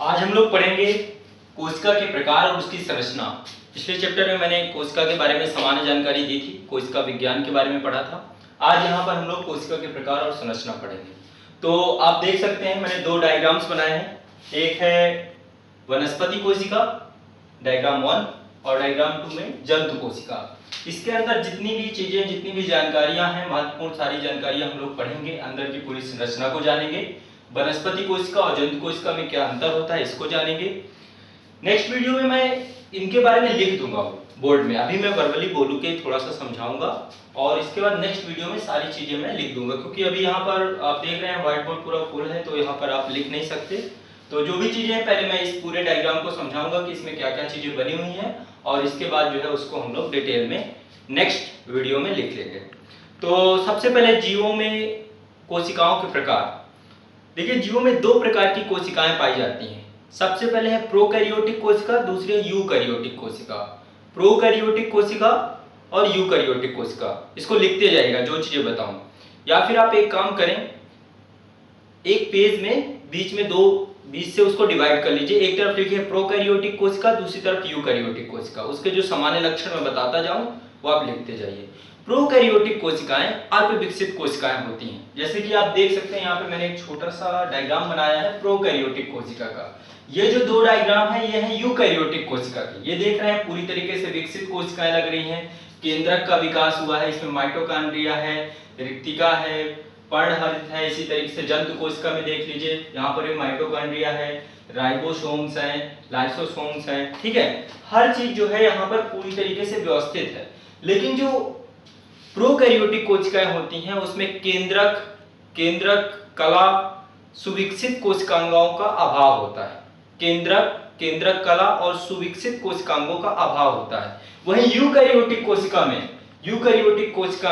आज हम लोग पढ़ेंगे कोशिका के प्रकार और उसकी संरचना। पिछले चैप्टर में मैंने कोशिका के बारे में सामान्य जानकारी दी थी, कोशिका विज्ञान के बारे में पढ़ा था। आज यहाँ पर हम लोग कोशिका के प्रकार और संरचना पढ़ेंगे। तो आप देख सकते हैं मैंने दो डायग्राम्स बनाए हैं। एक है वनस्पति कोशिका डायग्राम 1 और डायग्राम 2 में जंतु कोशिका। इसके अंदर जितनी भी चीजें, जितनी भी जानकारियां हैं, महत्वपूर्ण सारी जानकारियां हम लोग पढ़ेंगे। अंदर की पूरी संरचना को जानेंगे। वनस्पति कोशिका और जंतु कोशिका में क्या अंतर होता है इसको जानेंगे। नेक्स्ट वीडियो में मैं इनके बारे में लिख दूंगा बोर्ड में। अभी मैं वर्बली बोलू के थोड़ा सा समझाऊंगा और इसके बाद नेक्स्ट वीडियो में सारी चीजें मैं लिख दूंगा, क्योंकि अभी यहाँ पर आप देख रहे हैं व्हाइट बोर्ड पूरा फुल है, तो यहाँ पर आप लिख नहीं सकते। तो जो भी चीजें हैं पहले मैं इस पूरे डायग्राम को समझाऊंगा कि इसमें क्या क्या चीजें बनी हुई हैं, और इसके बाद जो है उसको हम लोग डिटेल में नेक्स्ट वीडियो में लिख लेंगे। तो सबसे पहले जीवों में कोशिकाओं के प्रकार। देखिए, जीवों में दो प्रकार की कोशिकाएं पाई जाती हैं। सबसे पहले है प्रोकैरियोटिक कोशिका, दूसरी है यूकैरियोटिक कोशिका। प्रोकैरियोटिक कोशिका और यूकैरियोटिक कोशिका, इसको लिखते जाइएगा जो चीजें बताऊं। या फिर आप एक काम करें, एक पेज में बीच में बीच से उसको डिवाइड कर लीजिए। एक तरफ लिखिए प्रोकैरियोटिक कोशिका, दूसरी तरफ यूकैरियोटिक कोशिका। उसके जो सामान्य लक्षण मैं बताता जाऊं वो आप लिखते जाइए। प्रोकैरियोटिक कोशिकाएं अल्प विकसित कोशिकाएं होती हैं। जैसे कि आप देख सकते हैं, यहाँ पे मैंने एक छोटा सा डायग्राम बनाया है प्रोकैरियोटिक कोशिका का। ये जो दो डायग्राम है ये है यूकैरियोटिक कोशिका की। ये देख रहे हैं पूरी तरीके से विकसित कोशिकाएं लग रही हैं। केंद्रक का विकास हुआ है, इसमें माइटोकॉन्ड्रिया है, रिक्तिका है, पर्णहरित है। इसी तरीके से जंतु कोशिका में देख लीजिए, यहाँ पर माइटोकॉन्ड्रिया है, राइबोसोम्स हैं, लाइसोसोम्स हैं। ठीक है, हर चीज जो है यहाँ पर पूरी तरीके से व्यवस्थित है। लेकिन जो प्रोकैरियोटिक कोशिकाएं होती हैं उसमें केंद्रक कला, सुविकसित कोशिकांगों का अभाव होता है। केंद्रक कला और सुविकसित कोशिकांगों का अभाव होता है। वहीं यूकैरियोटिक कोशिका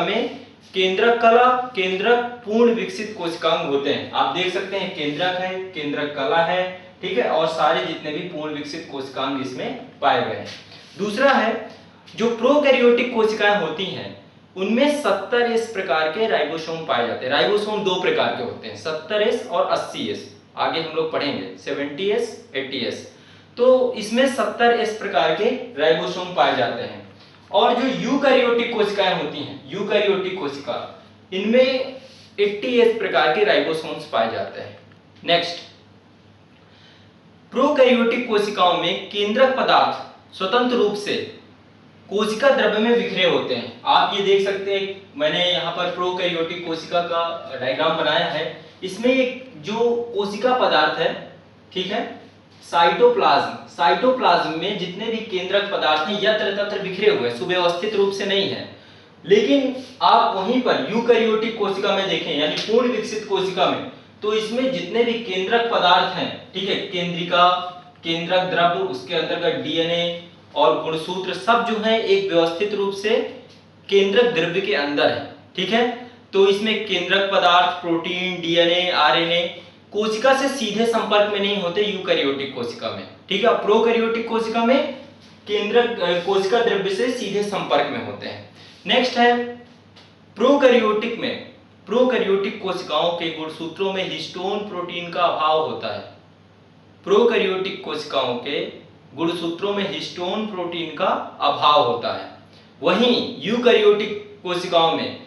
में केंद्रक कला, केंद्रक पूर्ण विकसित कोशिकांग होते हैं। आप देख सकते हैं केंद्रक है, केंद्रक कला है, ठीक है, और सारे जितने भी पूर्ण विकसित कोशिकांग इसमें पाए गए हैं। दूसरा है जो प्रोकैरियोटिक कोशिकाएं होती हैं उनमें 70S प्रकार के राइबोसोम पाए जाते हैं। राइबोसोम दो प्रकार के होते हैं, 70S और 80S। आगे हम लोग पढ़ेंगे 70S 80S। तो इसमें 70S प्रकार के राइबोसोम पाए जाते हैं। और जो यूकैरियोटिक कोशिकाएं होती हैं, यूकैरियोटिक कोशिका, इनमें 80S प्रकार के राइबोसोम्स पाए जाते हैं। नेक्स्ट, प्रोकैरियोटिक कोशिकाओं में केंद्रक पदार्थ स्वतंत्र रूप से कोशिका द्रव्य में बिखरे होते हैं। आप ये देख सकते हैं, मैंने यहाँ पर प्रोकैरियोटिक कोशिका का डायग्राम बनाया है। इसमें एक जो कोशिका पदार्थ है, ठीक है, साइटोप्लाज्म में जितने भी केंद्रक पदार्थ हैं यत्र तत्र बिखरे हुए, सुव्यवस्थित रूप से नहीं है। लेकिन आप वहीं पर यूकैरियोटिक कोशिका में देखें, यानी पूर्ण विकसित कोशिका में, तो इसमें जितने भी केंद्रक पदार्थ हैं, ठीक है, केंद्रक द्रव्य, उसके अंतर्गत डीएनए और गुणसूत्र, सब जो है एक व्यवस्थित रूप से केंद्रक द्रव्य के अंदर है। ठीक है, तो इसमें केंद्रक पदार्थ, प्रोटीन, डीएनए, आरएनए कोशिका से सीधे संपर्क में नहीं होते यूकैरियोटिक कोशिका में। ठीक है, प्रोकैरियोटिक कोशिका में केंद्रक कोशिका द्रव्य से सीधे संपर्क में होते हैं। नेक्स्ट है प्रोकैरियोटिक कोशिकाओं के गुणसूत्रों में हिस्टोन प्रोटीन का अभाव होता है। प्रोकैरियोटिक कोशिकाओं के गुणसूत्रों में हिस्टोन प्रोटीन का अभाव होता है। वहीं यूकैरियोटिक कोशिकाओं में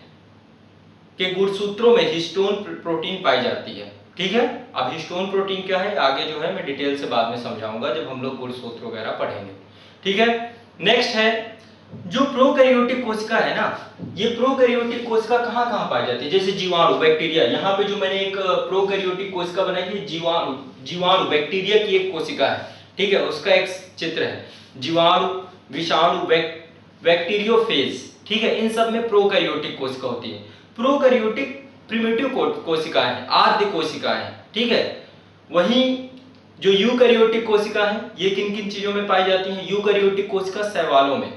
के गुणसूत्रों में हिस्टोन प्रोटीन पाई जाती है। ठीक है, अब हिस्टोन प्रोटीन क्या है आगे जो है मैं डिटेल से बाद में समझाऊंगा जब हम लोग गुणसूत्र वगैरह पढ़ेंगे। ठीक है, नेक्स्ट है जो प्रोकैरियोटिक कोशिका है ना, ये प्रोकैरियोटिक कोशिका कहाँ पाई जाती है? जैसे जीवाणु, बैक्टीरिया। यहाँ पे जो मैंने एक प्रोकैरियोटिक कोशिका बनाई है, जीवाणु बैक्टीरिया की एक कोशिका है। ठीक है, उसका एक चित्र है। जीवाणु, विषाणु, बैक्टीरियोफेज। ठीक है, इन सब में प्रोकैरियोटिक कोशिका होती है। प्रोकैरियोटिक प्रिमिटिव कोशिकाएं, आद्य कोशिकाएं। ठीक है, वहीं जो यूकैरियोटिक कोशिका है ये किन किन चीजों में पाई जाती हैं? यूकैरियोटिक कोशिका शैवालों में,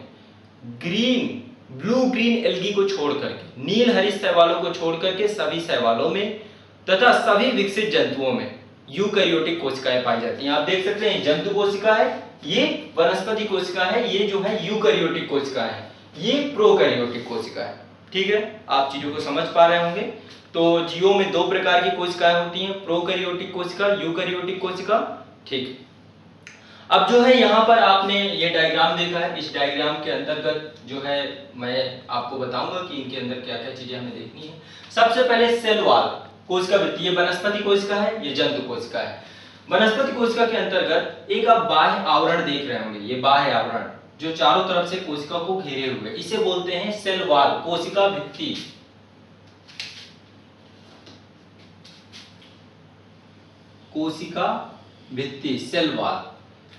ब्लू ग्रीन एल्गी को छोड़ करके, नील हरित शैवालों को छोड़ करके सभी शैवालों में तथा सभी विकसित जंतुओं में यूकैरियोटिक कोशिकाएं पाई जाती हैं। आप देख सकते हैं जंतु कोशिका है, ये वनस्पति कोशिका है, ये जो है यूकैरियोटिक कोशिका है, ये प्रोकैरियोटिक कोशिका है। ठीक है, आप चीजों को समझ पा रहे होंगे। तो जीवों में दो प्रकार की कोशिकाएं होती हैं, प्रोकैरियोटिक कोशिका, यूकैरियोटिक कोशिका। ठीक। अब जो है यहाँ पर आपने ये डायग्राम देखा है, इस डायग्राम के अंतर्गत जो है मैं आपको बताऊंगा कि इनके अंदर क्या क्या चीजें हमें देखनी है। सबसे पहले सेल वॉल कोशिका वृत्ति, ये वनस्पति कोशिका है, ये जंतु कोशिका है। वनस्पति कोशिका के अंतर्गत एक आप बाह्य आवरण देख रहे होंगे, ये बाह्य आवरण जो चारों तरफ से कोशिका को घेरे हुए, इसे बोलते हैं सेल वॉल, कोशिका भित्ति। कोशिका भित्ति, सेल वॉल,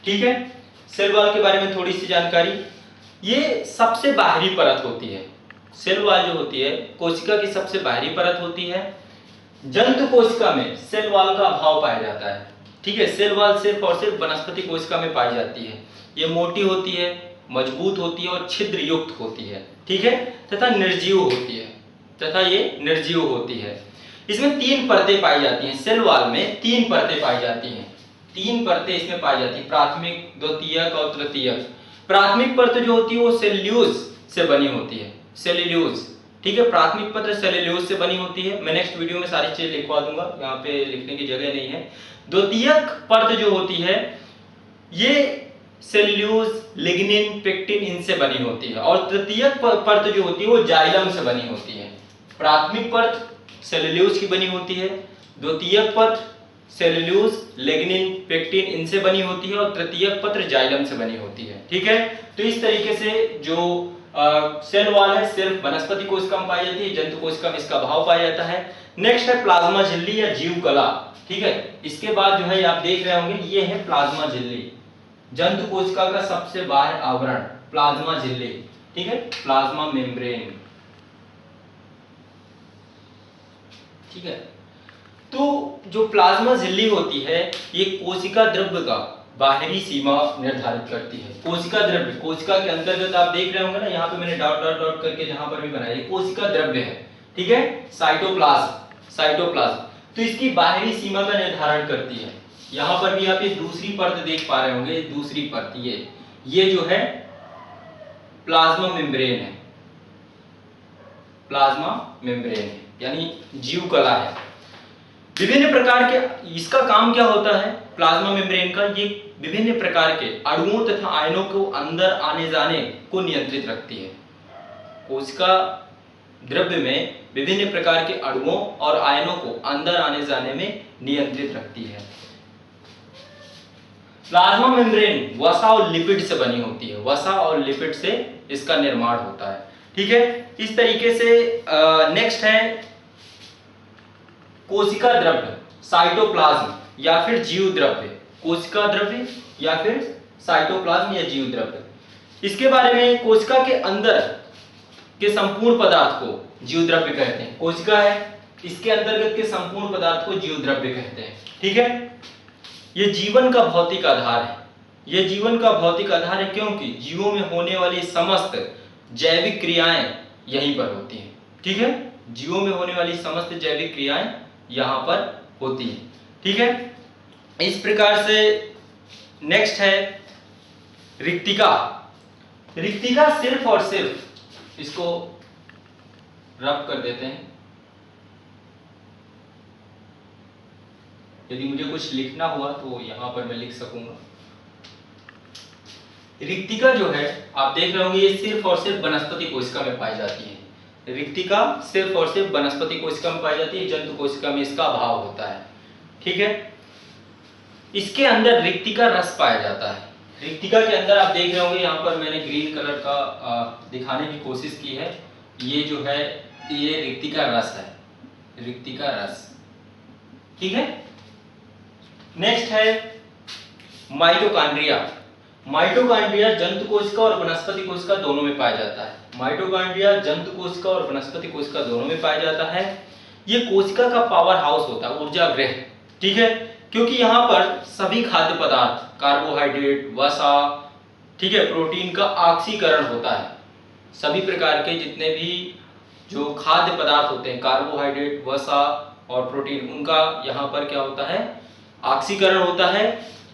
ठीक है। सेल वॉल के बारे में थोड़ी सी जानकारी, ये सबसे बाहरी परत होती है। सेल वॉल जो होती है कोशिका की सबसे बाहरी परत होती है। जंतु कोशिका में सेल वॉल का अभाव पाया जाता है, ठीक है। सेल वॉल सिर्फ और सिर्फ वनस्पति कोशिका में पाई जाती है। ये मोटी होती है, मजबूत होती है और छिद्र युक्त होती है, ठीक है, तथा निर्जीव होती है, तथा ये निर्जीव होती है। इसमें 3 परतें पाई जाती हैं। सेल वॉल में 3 परतें पाई जाती हैं, 3 परतें इसमें पाई जाती हैं, प्राथमिक, द्वितीयक और तृतीयक। प्राथमिक परत जो होती है वो सेल्यूलोज से बनी होती है, सेल्यूलोज, ठीक है। प्राथमिक परत सेल्यूलोज से बनी होती है। मैं नेक्स्ट वीडियो में सारी चीजें लिखवा दूंगा, यहाँ पे लिखने की जगह नहीं है। द्वितीयक परत जो होती है ये सेल्यूलोज, लिग्निन, पेक्टिन इनसे बनी होती है, और तृतीयक परत जो होती है वो जाइलम से बनी होती है। प्राथमिक परत सेल्यूलोज की बनी होती है, द्वितीयक परत सेल्यूलोज, लिग्निन, पेक्टिन इनसे बनी होती है, और तृतीयक परत जाइलम से बनी होती है, ठीक है। तो इस तरीके से जो सेल वॉल है सिर्फ वनस्पति कोशिका में पाई जाती है, जंतु कोशिका में इसका अभाव पाया जाता है। नेक्स्ट है प्लाज्मा झिल्ली या जीव कला, ठीक है। इसके बाद जो है आप देख रहे होंगे ये है प्लाज्मा झिल्ली, जंतु कोशिका का सबसे बाहर आवरण प्लाज्मा झिल्ली, ठीक है, प्लाज्मा मेम्ब्रेन, ठीक है। तो जो प्लाज्मा झिल्ली होती है ये कोशिका द्रव्य का बाहरी सीमा निर्धारित करती है। कोशिका द्रव्य, कोशिका के अंतर्गत आप देख रहे होंगे ना, यहाँ पे मैंने डॉट डॉट डॉट करके जहां पर भी बनाया, कोशिका द्रव्य है, ठीक है, साइटोप्लाज्म, साइटोप्लाज्म। तो इसकी बाहरी सीमा का निर्धारण करती है। यहाँ पर भी आप ये दूसरी परत देख पा रहे होंगे, दूसरी परत ये जो है प्लाज्मा मेम्ब्रेन है, प्लाज्मा मेम्ब्रेन है, यानी जीव कला है। विभिन्न प्रकार के, इसका काम क्या होता है प्लाज्मा मेम्ब्रेन का, ये विभिन्न प्रकार के अणुओं तथा आयनों को अंदर आने जाने को नियंत्रित रखती है। कोशिका द्रव्य में विभिन्न प्रकार के अणुओं और आयनों को अंदर आने जाने में नियंत्रित रखती है। प्लाज्मा मेम्ब्रेन वसा और लिपिड से बनी होती है, वसा और लिपिड से इसका निर्माण होता है, ठीक है। इस तरीके से नेक्स्ट है कोशिका द्रव्य, साइटोप्लाज्म या फिर जीव द्रव्य, कोशिका द्रव्य या फिर साइटोप्लाज्म या जीव द्रव्य। इसके बारे में कोशिका के अंदर के संपूर्ण पदार्थ को जीव द्रव्य कहते हैं। कोशिका है, इसके अंतर्गत के संपूर्ण पदार्थ को जीव द्रव्य कहते हैं, ठीक है। ये जीवन का भौतिक आधार है, ये जीवन का भौतिक आधार है क्योंकि जीवों में होने वाली समस्त जैविक क्रियाएं यहीं पर होती हैं, ठीक है। जीवों में होने वाली समस्त जैविक क्रियाएं यहां पर होती हैं, ठीक है। इस प्रकार से नेक्स्ट है रिक्तिका। रिक्तिका सिर्फ और सिर्फ, इसको रब कर देते हैं, यदि मुझे कुछ लिखना हुआ तो यहां पर मैं लिख सकूंगा। रिक्तिका जो है आप देख रहे होंगे ये सिर्फ और सिर्फ वनस्पति कोशिका में पाई जाती है। रिक्तिका सिर्फ और सिर्फ वनस्पति कोशिका में पाई जाती है, जंतु कोशिका में इसका अभाव होता है, ठीक है। इसके अंदर रिक्तिका रस पाया जाता है। रिक्तिका के अंदर आप देख रहे होंगे यहाँ पर मैंने ग्रीन कलर का दिखाने की कोशिश की है, ये जो है ये रिक्तिका रस है, रिक्तिका रस, ठीक है। नेक्स्ट है माइटोकॉन्ड्रिया। माइटोकॉन्ड्रिया जंतु कोशिका और वनस्पति कोशिका दोनों में पाया जाता है। माइटोकॉन्ड्रिया जंतु कोशिका और वनस्पति कोशिका दोनों में पाया जाता है। ये कोशिका का पावर हाउस होता है, ऊर्जा गृह, ठीक है, क्योंकि यहाँ पर सभी खाद्य पदार्थ, कार्बोहाइड्रेट, वसा, ठीक है, प्रोटीन का ऑक्सीकरण होता है। सभी प्रकार के जितने भी जो खाद्य पदार्थ होते हैं, कार्बोहाइड्रेट, वसा और प्रोटीन, उनका यहाँ पर क्या होता है, ऑक्सीकरण होता है।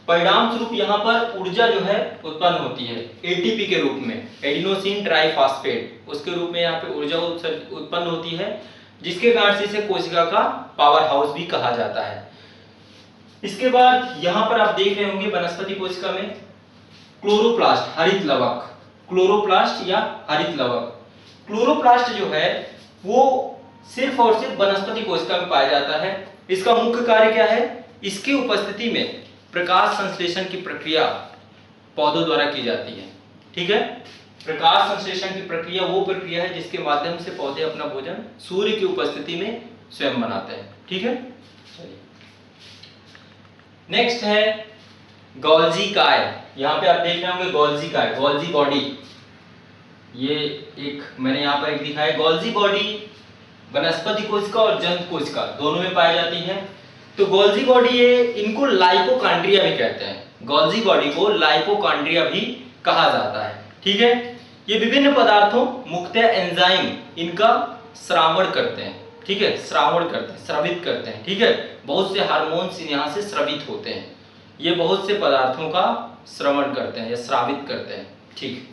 परिणाम स्वरूप यहाँ पर ऊर्जा जो है उत्पन्न होती है एटीपी के रूप में, एडिनोसिन ट्राइफॉस्फेट, उसके रूप में यहाँ पे ऊर्जा उत्पन्न होती है, जिसके कारण से इसे कोशिका का पावर हाउस भी कहा जाता है। इसके बाद यहां पर आप देख रहे होंगे वनस्पति कोशिका में क्लोरोप्लास्ट, हरित लवक, क्लोरोप्लास्ट या हरित लवक। क्लोरोप्लास्ट जो है वो सिर्फ और सिर्फ वनस्पति कोशिका में पाया जाता है। इसका मुख्य कार्य क्या है? इसकी उपस्थिति में प्रकाश संश्लेषण की प्रक्रिया पौधों द्वारा की जाती है। ठीक है, प्रकाश संश्लेषण की प्रक्रिया वो प्रक्रिया है जिसके माध्यम से पौधे अपना भोजन सूर्य की उपस्थिति में स्वयं बनाते हैं। ठीक है, चलिए नेक्स्ट है गोल्जी काय। यहाँ पे आप देख रहे होंगे गोल्जी काय, गोल्जी बॉडी। ये एक मैंने यहाँ पर एक दिखाया, गोल्जी बॉडी वनस्पति कोशिका और जंतु कोशिका दोनों में पाई जाती है। तो गोल्जी बॉडी ये इनको लाइपोकॉन्ड्रिया भी कहते हैं। गोल्जी बॉडी को लाइपोकॉन्ड्रिया भी कहा जाता है। ठीक है, ये विभिन्न पदार्थों मुख्यतः एंजाइम इनका श्रावण करते हैं। ठीक है, श्रावण करते हैं, स्रावित करते हैं। ठीक है, बहुत से हार्मोन्स यहाँ से स्रावित होते हैं। ये बहुत से पदार्थों का श्रवण करते हैं या श्रावित करते हैं। ठीक,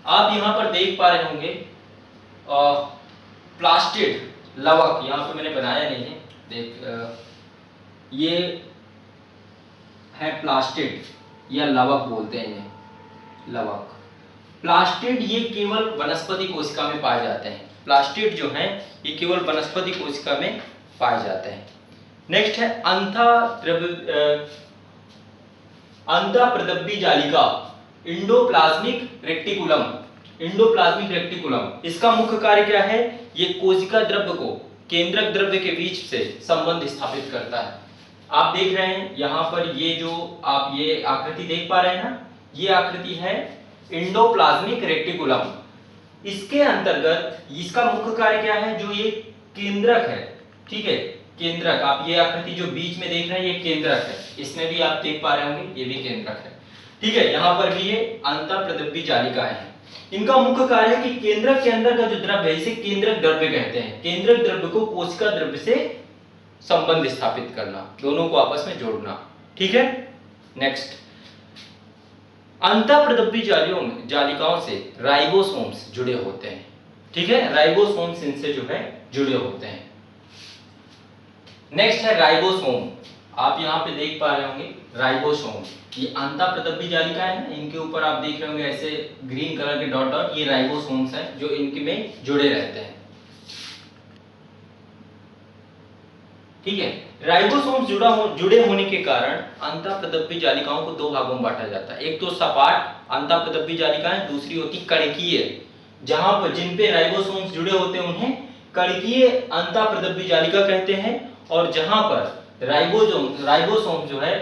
आप यहाँ पर देख पा रहे होंगे प्लास्टिड लवक, यहाँ पे मैंने बनाया नहीं है, देख ये है प्लास्टिड या लवक बोलते हैं इन्हें, लवक। प्लास्टिड ये केवल वनस्पति कोशिका में पाए जाते हैं। प्लास्टिड जो हैं ये केवल वनस्पति कोशिका में पाए जाते हैं। नेक्स्ट है अंतःप्रदब्बी जालिका, इंडोप्लाज्मिक रेक्टिकुलम। इंडोप्लाज्मिक रेक्टिकुलम इसका मुख्य कार्य क्या है? ये कोशिका द्रव्य को केंद्रक द्रव्य के बीच से संबंध स्थापित करता है। आप देख रहे हैं यहाँ पर ये जो आप ये आकृति देख पा रहे हैं ना, ये आकृति है इंडोप्लाज्मिक रेक्टिकुलम। इसके अंतर्गत इसका मुख्य कार्य क्या है? जो ये केंद्रक है, ठीक है, केंद्रक, आप ये आकृति जो बीच में देख रहे हैं ये केंद्रक है। इसमें भी आप देख पा रहे होंगे ये भी केंद्रक है। ठीक है, यहाँ पर भी ये अंतःप्रदब्बी जालिकाएं हैं। इनका मुख्य कार्य है कि केंद्रक के अंदर का जो द्रव्य है इसे केंद्रक द्रव्य कहते हैं। केंद्रक द्रव्य को कोशिका द्रव्य से संबंध स्थापित करना, दोनों को आपस में जोड़ना। ठीक है, नेक्स्ट, अंतःप्रदब्बी जालिकाओं से राइबोसोम्स जुड़े होते हैं। ठीक है, राइबोसोम्स इनसे जो है जुड़े होते हैं। नेक्स्ट है राइबोसोम। आप यहाँ पे देख पा रहे होंगे राइबोसोम, ये अंतःप्रदब्बी जालिकाएं हैं, इनके ऊपर आप देख रहे होंगे ऐसे ग्रीन कलर के डॉट डॉट, ये राइबोसोम्स हैं जो इनके में जुड़े रहते हैं। ठीक है, राइबोसोम्स जुड़े होने के कारण अंतःप्रदब्बी जालिकाओं को दो भागों में बांटा जाता है। एक तो सपाट अंतःप्रदब्बी जालिकाएं, दूसरी होती कणकीय, जहां पर जिन पे राइबोसोम्स जुड़े होते हैं उन्हें कणकीय अंतःप्रदब्बी जालिका कहते हैं, और जहां पर राइबोसोम जो है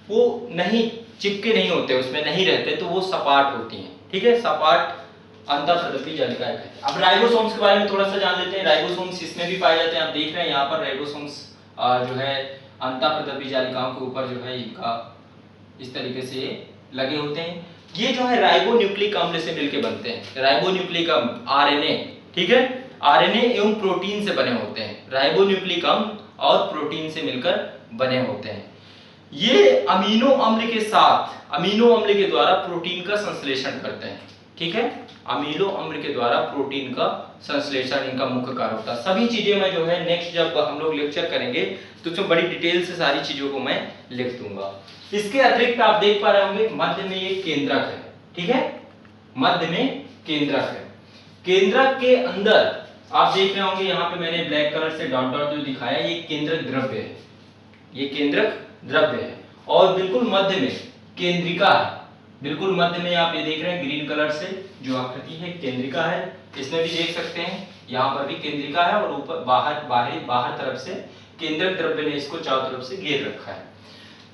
वो नहीं चिपके नहीं होते, उसमें नहीं रहते, तो वो सपाट होती हैं। ठीक है, सपाट अंतःप्रदब्बी जालिकाएं कहते हैं। अब राइबोसोम्स के बारे में थोड़ा सा जान लेते हैं। राइबोसोम्स इसमें भी पाए जाते हैं। आप देख रहे हैं यहाँ पर राइबोसोम्स जो है अंतःप्रदब्बी जालिकाओं के ऊपर जो है इनका इस तरीके से लगे होते हैं। ये जो है राइबोन्यूक्लिक अम्ल से मिलकर बनते हैं। राइबोन्यूक्लिक अम्ल आरएनए, ठीक है, आरएनए एवं प्रोटीन से बने होते हैं। राइबोन्यूक्लिक अम्ल और प्रोटीन से मिलकर बने होते हैं। ये अमीनो अम्ल के साथ अमीनो अम्ल के द्वारा प्रोटीन का संश्लेषण करते हैं। ठीक है, अमीनो अम्ल के द्वारा प्रोटीन का संश्लेषण इनका मुख्य कार्य होता है। सभी चीजें मैं जो है नेक्स्ट जब हम लोग लेक्चर करेंगे तो उसमें बड़ी डिटेल से सारी चीजों को मैं लिख दूंगा। इसके अतिरिक्त आप देख पा रहे होंगे मध्य में एक केंद्रक है। ठीक है, मध्य में केंद्रक है। केंद्रक के अंदर आप देख रहे होंगे यहाँ पे मैंने ब्लैक कलर से डॉट डॉट जो दिखाया, ये केंद्रक द्रव्य है, ये केंद्रक द्रव्य है। और बिल्कुल मध्य में केंद्रिका है। बिल्कुल मध्य में आप ये देख रहे हैं ग्रीन कलर से जो आकृति है केंद्रिका है। इसमें भी देख सकते हैं यहाँ पर भी केंद्रिका है, और ऊपर बाहर तरफ से केंद्रक द्रव्य ने इसको चारों तरफ से घेर रखा है।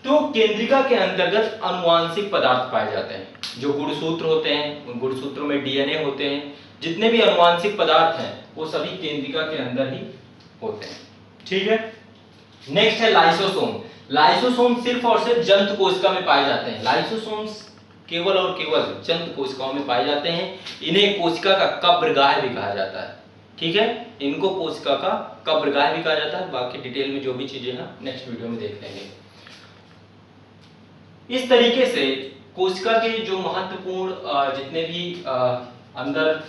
तो केंद्रिका के अंतर्गत आनुवांशिक पदार्थ पाए जाते हैं। जो गुणसूत्र होते हैं, उन गुणसूत्रों में डीएनए होते हैं। जितने भी आनुवांशिक पदार्थ हैं वो सभी केंद्रिका के अंदर ही होते हैं। ठीक है, नेक्स्ट है लाइसोसोम। लाइसोसोम सिर्फ और सिर्फ जंतु कोशिका में पाए जाते हैं। लाइसोसोम्स केवल और केवल जंतु कोशिकाओं में पाए जाते हैं। इन्हें कोशिका का कब्रगाह भी कहा जाता है। ठीक है, इनको कोशिका का कब्रगाह भी कहा जाता है। बाकी डिटेल में जो भी चीजें हैं नेक्स्ट वीडियो में देख लेंगे। इस तरीके से कोशिका के जो महत्वपूर्ण जितने भी अंदर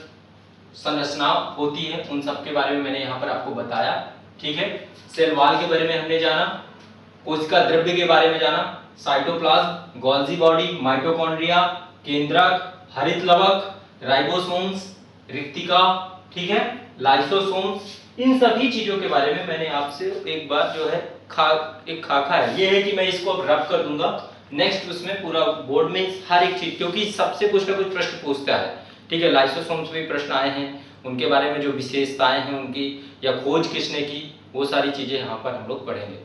संरचना होती है उन सब के बारे में मैंने यहाँ पर आपको बताया। ठीक है, सेल वॉल के बारे में हमने जाना, कोशिका द्रव्य के बारे में जाना, साइटोप्लाज्म, गोल्जी बॉडी, माइटोकॉन्ड्रिया, केंद्रक, हरित लवक, राइबोसोम्स, रिक्तिका, ठीक है, लाइसोसोम्स, इन सभी चीजों के बारे में मैंने आपसे एक बार जो है एक खाका है, ये है कि मैं इसको अब रब कर दूंगा। नेक्स्ट उसमें पूरा बोर्ड में हर एक चीज, क्योंकि सबसे कुछ ना कुछ प्रश्न पूछता है, ठीक है। लाइसोसोम्स में प्रश्न आए हैं, उनके बारे में जो विशेषताएं हैं उनकी, या खोज किसने की, वो सारी चीजें यहाँ पर हम लोग पढ़ेंगे।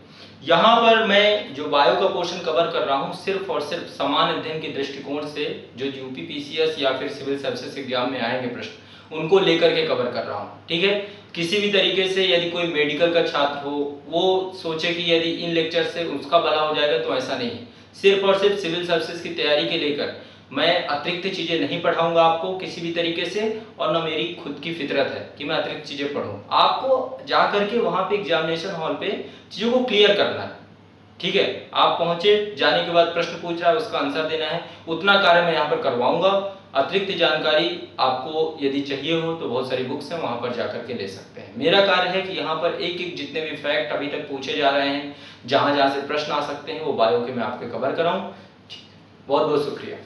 यहाँ पर मैं जो बायो का पोर्शन कवर कर रहा हूँ सिर्फ और सिर्फ समान अध्ययन के दृष्टिकोण से, जो यूपी पीसीएस या फिर सिविल सर्विसेज एग्जाम में आएंगे प्रश्न, उनको लेकर के कवर कर रहा हूँ, ठीक है। किसी भी तरीके से यदि कोई मेडिकल का छात्र हो वो सोचे कि यदि इन लेक्चर से उसका भला हो जाएगा, तो ऐसा नहीं है। सिर्फ और सिर्फ सिविल सर्विसेज की तैयारी के लेकर मैं अतिरिक्त चीजें नहीं पढ़ाऊंगा आपको किसी भी तरीके से, और न मेरी खुद की फितरत है कि मैं अतिरिक्त चीजें पढ़ूं। आपको जा करके वहां पे एग्जामिनेशन हॉल पे चीजों को क्लियर करना है, ठीक है। आप पहुंचे, जाने के बाद प्रश्न पूछ रहा है, उसका आंसर देना है, उतना कार्य मैं यहाँ पर करवाऊंगा। अतिरिक्त जानकारी आपको यदि चाहिए हो तो बहुत सारी बुक्स हैं, वहां पर जाकर के ले सकते हैं। मेरा कार्य है कि यहाँ पर एक एक जितने भी फैक्ट अभी तक पूछे जा रहे हैं, जहां जहां से प्रश्न आ सकते हैं, वो बायो के मैं आपके कवर कराऊं। बहुत बहुत शुक्रिया।